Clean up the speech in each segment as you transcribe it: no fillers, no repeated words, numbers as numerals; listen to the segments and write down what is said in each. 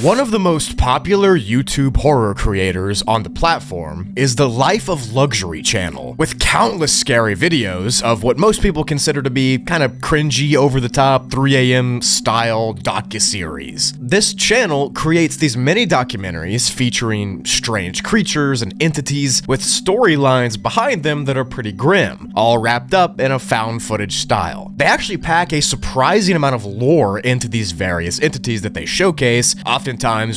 One of the most popular YouTube horror creators on the platform is the Life of Luxury channel, with countless scary videos of what most people consider to be kind of cringy, over-the-top, 3 a.m. style docuseries. This channel creates these mini documentaries featuring strange creatures and entities with storylines behind them that are pretty grim, all wrapped up in a found footage style. They actually pack a surprising amount of lore into these various entities that they showcase, oftentimes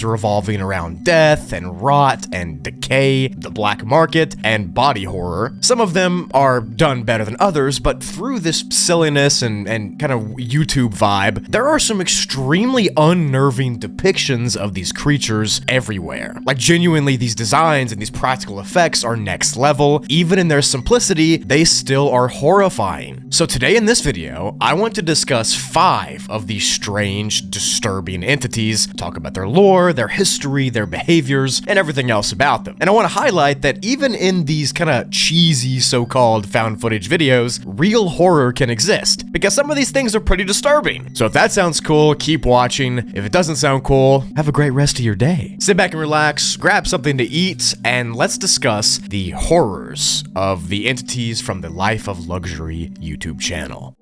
revolving around death and rot and decay, the black market, and body horror. Some of them are done better than others, but through this silliness and kind of YouTube vibe, there are some extremely unnerving depictions of these creatures everywhere. Like, genuinely, these designs and these practical effects are next level. Even in their simplicity, they still are horrifying. So today in this video, I want to discuss 5 of these strange, disturbing entities, talk about their lore, their history, their behaviors, and everything else about them. And I want to highlight that even in these kind of cheesy so-called found footage videos, real horror can exist, because some of these things are pretty disturbing. So if that sounds cool, keep watching. If it doesn't sound cool, have a great rest of your day. Sit back and relax, grab something to eat, and let's discuss the horrors of the entities from the Life of Luxury YouTube channel.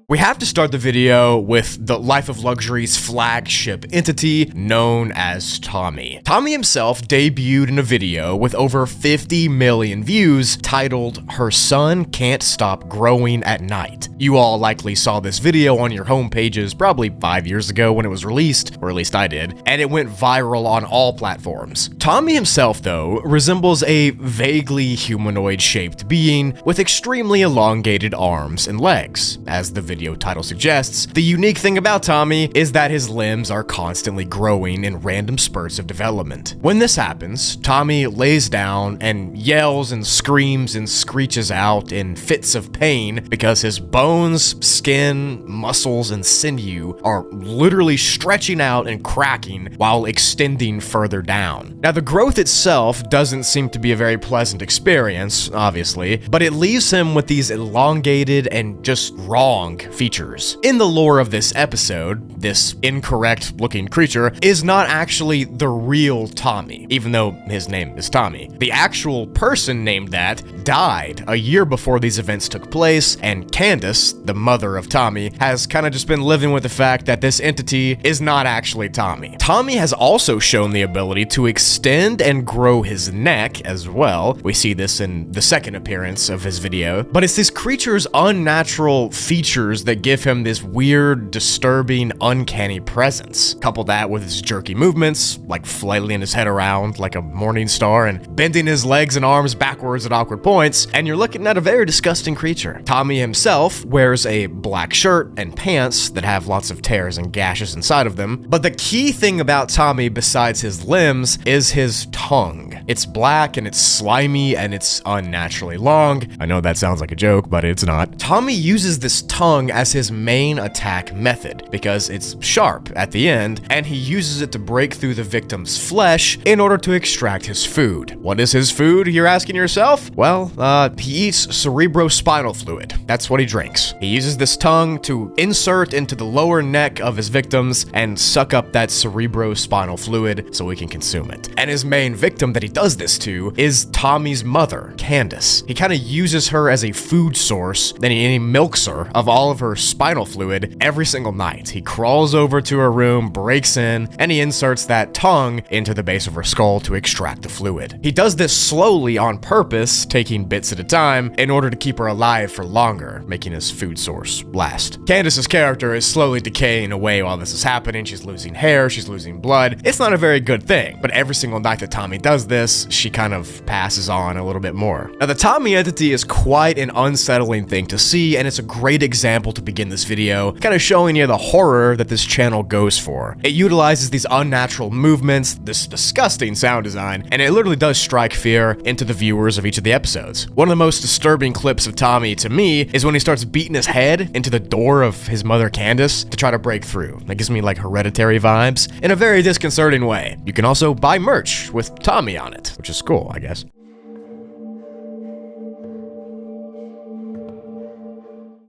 We have to start the video with the Life of Luxury's flagship entity known as Tommy. Tommy himself debuted in a video with over 50 million views titled "Her Son Can't Stop Growing at Night." You all likely saw this video on your home pages probably 5 years ago when it was released, or at least I did, and it went viral on all platforms. Tommy himself, though, resembles a vaguely humanoid-shaped being with extremely elongated arms and legs. As the video title suggests, the unique thing about Tommy is that his limbs are constantly growing in random spurts of development. When this happens, Tommy lays down and yells and screams and screeches out in fits of pain because his bones, skin, muscles, and sinew are literally stretching out and cracking while extending further down. Now, the growth itself doesn't seem to be a very pleasant experience, obviously, but it leaves him with these elongated and just wrong features. In the lore of this episode, this incorrect-looking creature is not actually the real Tommy, even though his name is Tommy. The actual person named that died a year before these events took place, and Candace, the mother of Tommy, has kind of just been living with the fact that this entity is not actually Tommy. Tommy has also shown the ability to extend and grow his neck as well. We see this in the second appearance of his video, but it's this creature's unnatural features that give him this weird, disturbing, uncanny presence. Couple that with his jerky movements, like flailing his head around like a morning star and bending his legs and arms backwards at awkward points, and you're looking at a very disgusting creature. Tommy himself wears a black shirt and pants that have lots of tears and gashes inside of them, but the key thing about Tommy besides his limbs is his tongue. It's black and it's slimy and it's unnaturally long. I know that sounds like a joke, but it's not. Tommy uses this tongue as his main attack method because it's sharp at the end, and he uses it to break through the victim's flesh in order to extract his food. What is his food, you're asking yourself? Well, he eats cerebrospinal fluid. That's what he drinks. He uses this tongue to insert into the lower neck of his victims and suck up that cerebrospinal fluid so he can consume it. And his main victim that he does this to is Tommy's mother, Candace. He kind of uses her as a food source, then he milks her of all of her spinal fluid every single night. He crawls over to her room, breaks in, and he inserts that tongue into the base of her skull to extract the fluid. He does this slowly on purpose, taking bits at a time, in order to keep her alive for longer, making his food source last. Candace's character is slowly decaying away while this is happening. She's losing hair, she's losing blood. It's not a very good thing, but every single night that Tommy does this, she kind of passes on a little bit more. Now, the Tommy entity is quite an unsettling thing to see, and it's a great example to begin this video, kind of showing you the horror that this channel goes for. It utilizes these unnatural movements, this disgusting sound design, and it literally does strike fear into the viewers of each of the episodes. One of the most disturbing clips of Tommy, to me, is when he starts beating his head into the door of his mother Candace to try to break through. That gives me like Hereditary vibes in a very disconcerting way. You can also buy merch with Tommy on it, which is cool, I guess.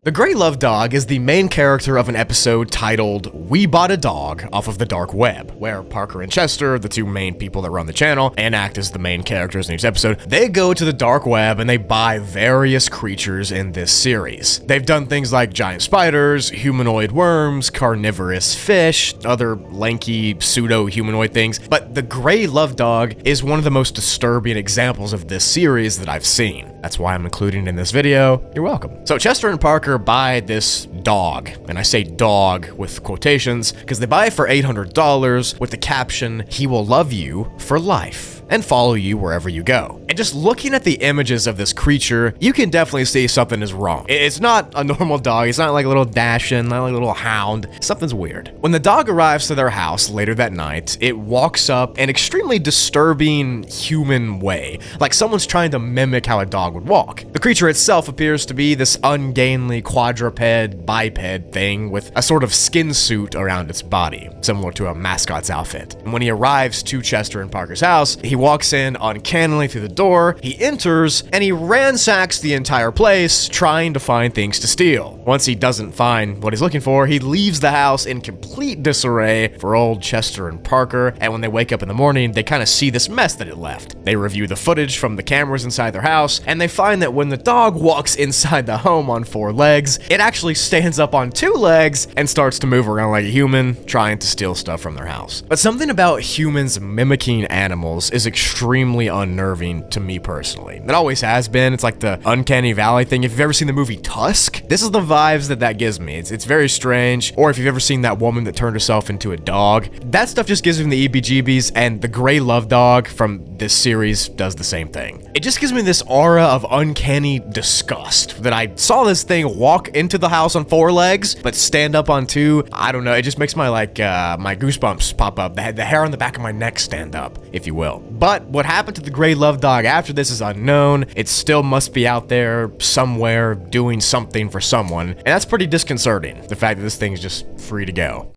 The Grey Love Dog is the main character of an episode titled We Bought a Dog Off of the Dark Web, where Parker and Chester, the two main people that run the channel and act as the main characters in each episode, they go to the dark web and they buy various creatures in this series. They've done things like giant spiders, humanoid worms, carnivorous fish, other lanky pseudo-humanoid things, but the Grey Love Dog is one of the most disturbing examples of this series that I've seen. That's why I'm including it in this video. You're welcome. So Chester and Parker buy this dog, and I say dog with quotations because they buy it for $800 with the caption, "He will love you for life and follow you wherever you go." And just looking at the images of this creature, you can definitely see something is wrong. It's not a normal dog. It's not like a little Dachshund, not like a little hound. Something's weird. When the dog arrives to their house later that night, it walks up an extremely disturbing human way, like someone's trying to mimic how a dog would walk. The creature itself appears to be this ungainly quadruped biped thing with a sort of skin suit around its body, similar to a mascot's outfit. And when he arrives to Chester and Parker's house, he walks in uncannily through the door, he enters, and he ransacks the entire place, trying to find things to steal. Once he doesn't find what he's looking for, he leaves the house in complete disarray for old Chester and Parker, and when they wake up in the morning, they kind of see this mess that it left. They review the footage from the cameras inside their house, and they find that when the dog walks inside the home on 4 legs, it actually stands up on 2 legs and starts to move around like a human, trying to steal stuff from their house. But something about humans mimicking animals is extremely unnerving to me personally. It always has been. It's like the uncanny valley thing. If you've ever seen the movie Tusk, this is the vibes that gives me. It's very strange. Or if you've ever seen that woman that turned herself into a dog, that stuff just gives me the EBGBs, and the Grey Love Dog from this series does the same thing. It just gives me this aura of uncanny disgust that I saw this thing walk into the house on 4 legs, but stand up on 2. I don't know. It just makes my my goosebumps pop up. The hair on the back of my neck stand up, if you will. But what happened to the Grey Love Dog after this is unknown. It still must be out there somewhere doing something for someone, and that's pretty disconcerting, the fact that this thing's just free to go.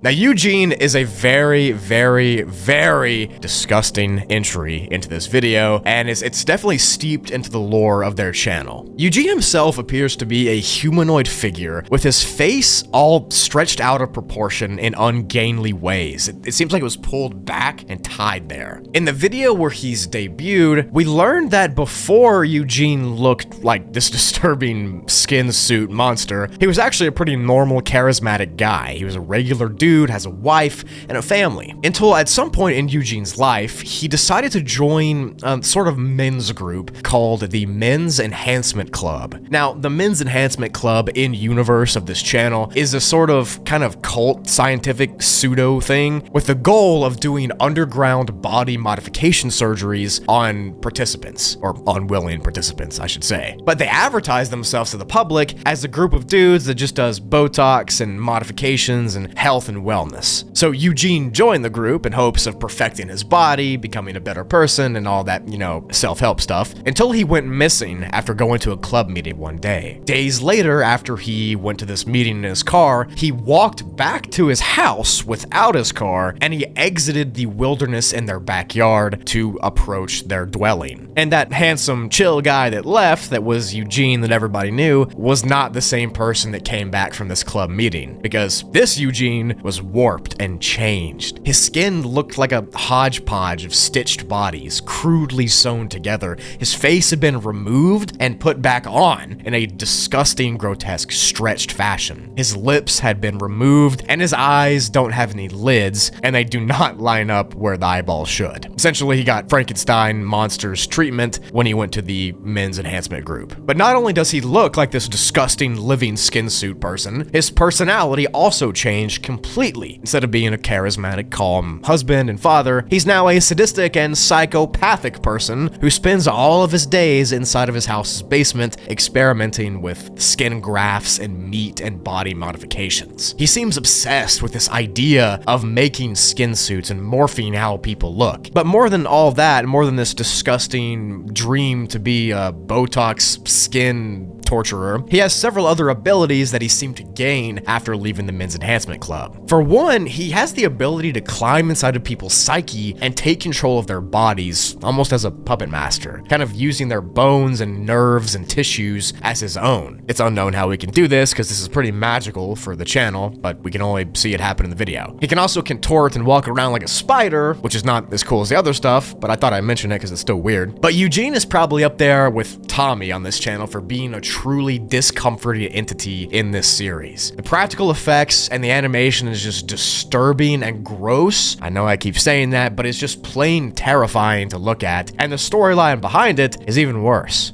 Now, Eugene is a very, very, very disgusting entry into this video, and it's definitely steeped into the lore of their channel. Eugene himself appears to be a humanoid figure with his face all stretched out of proportion in ungainly ways. It seems like it was pulled back and tied there. In the video where he's debuted, we learned that before Eugene looked like this disturbing skin suit monster, he was actually a pretty normal, charismatic guy. He was a regular dude, has a wife and a family, until at some point in Eugene's life, he decided to join a sort of men's group called the Men's Enhancement Club. Now, the Men's Enhancement Club in universe of this channel is a sort of kind of cult scientific pseudo thing with the goal of doing underground body modification surgeries on participants, or unwilling participants, I should say. But they advertise themselves to the public as a group of dudes that just does Botox and modifications and health and wellness. So Eugene joined the group in hopes of perfecting his body, becoming a better person, and all that, self-help stuff, until he went missing after going to a club meeting one day. Days later, after he went to this meeting in his car, he walked back to his house without his car, and he exited the wilderness in their backyard to approach their dwelling. And that handsome, chill guy that left, that was Eugene that everybody knew, was not the same person that came back from this club meeting, because this Eugene was warped and changed. His skin looked like a hodgepodge of stitched bodies, crudely sewn together. His face had been removed and put back on in a disgusting, grotesque, stretched fashion. His lips had been removed, and his eyes don't have any lids, and they do not line up where the eyeballs should. Essentially, he got Frankenstein monsters treatment when he went to the Men's Enhancement group. But not only does he look like this disgusting living skin suit person, his personality also changed completely. Instead of being a charismatic, calm husband and father, he's now a sadistic and psychopathic person who spends all of his days inside of his house's basement experimenting with skin grafts and meat and body modifications. He seems obsessed with this idea of making skin suits and morphing how people look. But more than all that, more than this disgusting dream to be a Botox skin torturer, he has several other abilities that he seemed to gain after leaving the men's enhancement club. For one, he has the ability to climb inside of people's psyche and take control of their bodies, almost as a puppet master, kind of using their bones and nerves and tissues as his own. It's unknown how he can do this because this is pretty magical for the channel, but we can only see it happen in the video. He can also contort and walk around like a spider, which is not as cool as the other stuff, but I thought I'd mention it because it's still weird. But Eugene is probably up there with Tommy on this channel for being a truly discomforting entity in this series. The practical effects and the animation is just disturbing and gross. I know I keep saying that, but it's just plain terrifying to look at, and the storyline behind it is even worse.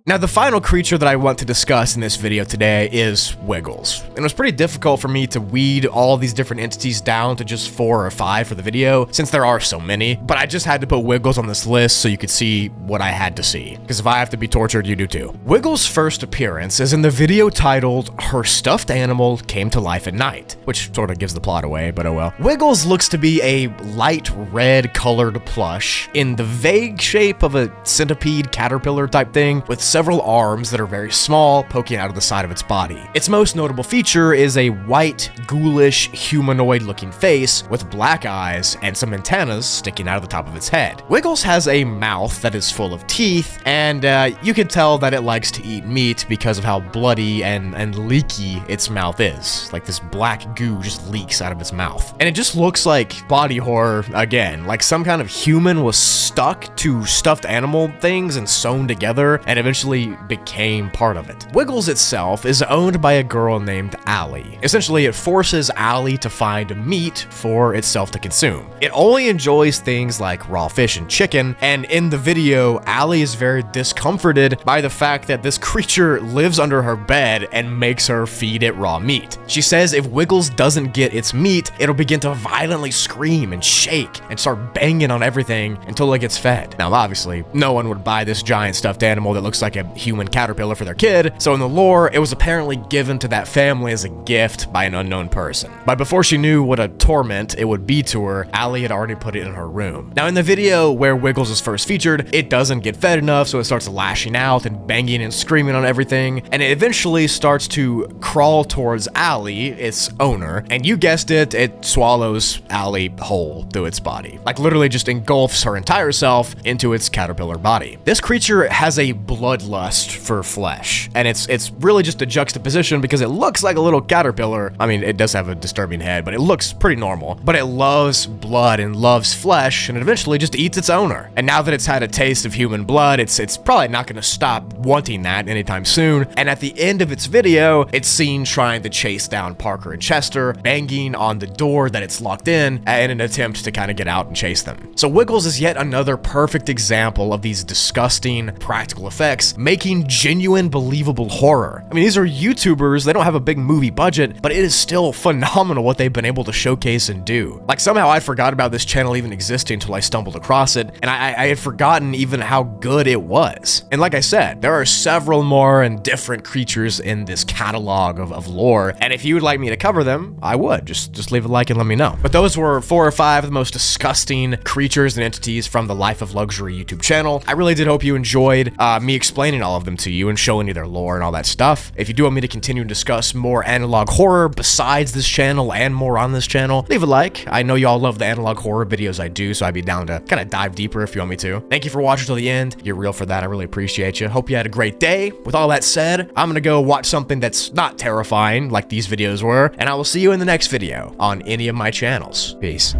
Now, the final creature that I want to discuss in this video today is Wiggles. And it was pretty difficult for me to weed all these different entities down to just 4 or 5 for the video, since there are so many, but I just had to put Wiggles on this list so you could see what I had to see. Because if I have to be tortured, you do too. Wiggles' first appearance is in the video titled, "Her Stuffed Animal Came to Life at Night," which sort of gives the plot away, but oh well. Wiggles looks to be a light red colored plush in the vague shape of a centipede caterpillar type thing with several arms that are very small, poking out of the side of its body. Its most notable feature is a white, ghoulish, humanoid-looking face with black eyes and some antennas sticking out of the top of its head. Wiggles has a mouth that is full of teeth, and you can tell that it likes to eat meat because of how bloody and leaky its mouth is. Like this black goo just leaks out of its mouth. And it just looks like body horror again, like some kind of human was stuck to stuffed animal things and sewn together and eventually became part of it. Wiggles itself is owned by a girl named Allie. Essentially, it forces Allie to find meat for itself to consume. It only enjoys things like raw fish and chicken, and in the video, Allie is very discomforted by the fact that this creature lives under her bed and makes her feed it raw meat. She says if Wiggles doesn't get its meat, it'll begin to violently scream and shake and start banging on everything until it gets fed. Now, obviously, no one would buy this giant stuffed animal that looks like a human caterpillar for their kid, so in the lore, it was apparently given to that family as a gift by an unknown person. But before she knew what a torment it would be to her, Allie had already put it in her room. Now, in the video where Wiggles is first featured, it doesn't get fed enough, so it starts lashing out and banging and screaming on everything, and it eventually starts to crawl towards Allie, its owner, and you guessed it, it swallows Allie whole through its body. Like literally just engulfs her entire self into its caterpillar body. This creature has a bloodlust for flesh, and it's really just a juxtaposition because it looks like a little caterpillar. I mean, it does have a disturbing head, but it looks pretty normal. But it loves blood and loves flesh, and it eventually just eats its owner. And now that it's had a taste of human blood, it's probably not going to stop wanting that anytime soon. And at the end of its video, it's seen trying to chase down Parker and Chester, banging on the door that it's locked in an attempt to kind of get out and chase them. So Wiggles is yet another perfect example of these disgusting practical effects making genuine believable horror. I mean, these are YouTubers, they don't have a big movie budget, but it is still phenomenal what they've been able to showcase and do. Like somehow I forgot about this channel even existing until I stumbled across it, and I had forgotten even how good it was. And like I said, there are several more and different creatures in this catalog of lore, and if you would like me to cover them, I would. Just leave a like and let me know. But those were 4 or 5 of the most disgusting creatures and entities from the Life of Luxury YouTube channel. I really did hope you enjoyed me explaining all of them to you and showing you their lore and all that stuff. If you do want me to continue to discuss more analog horror besides this channel and more on this channel, leave a like. I know y'all love the analog horror videos I do, so I'd be down to kind of dive deeper if you want me to. Thank you for watching till the end. You're real for that. I really appreciate you. Hope you had a great day. With all that said, I'm gonna go watch something that's not terrifying like these videos were, and I will see you in the next video on any of my channels. Peace.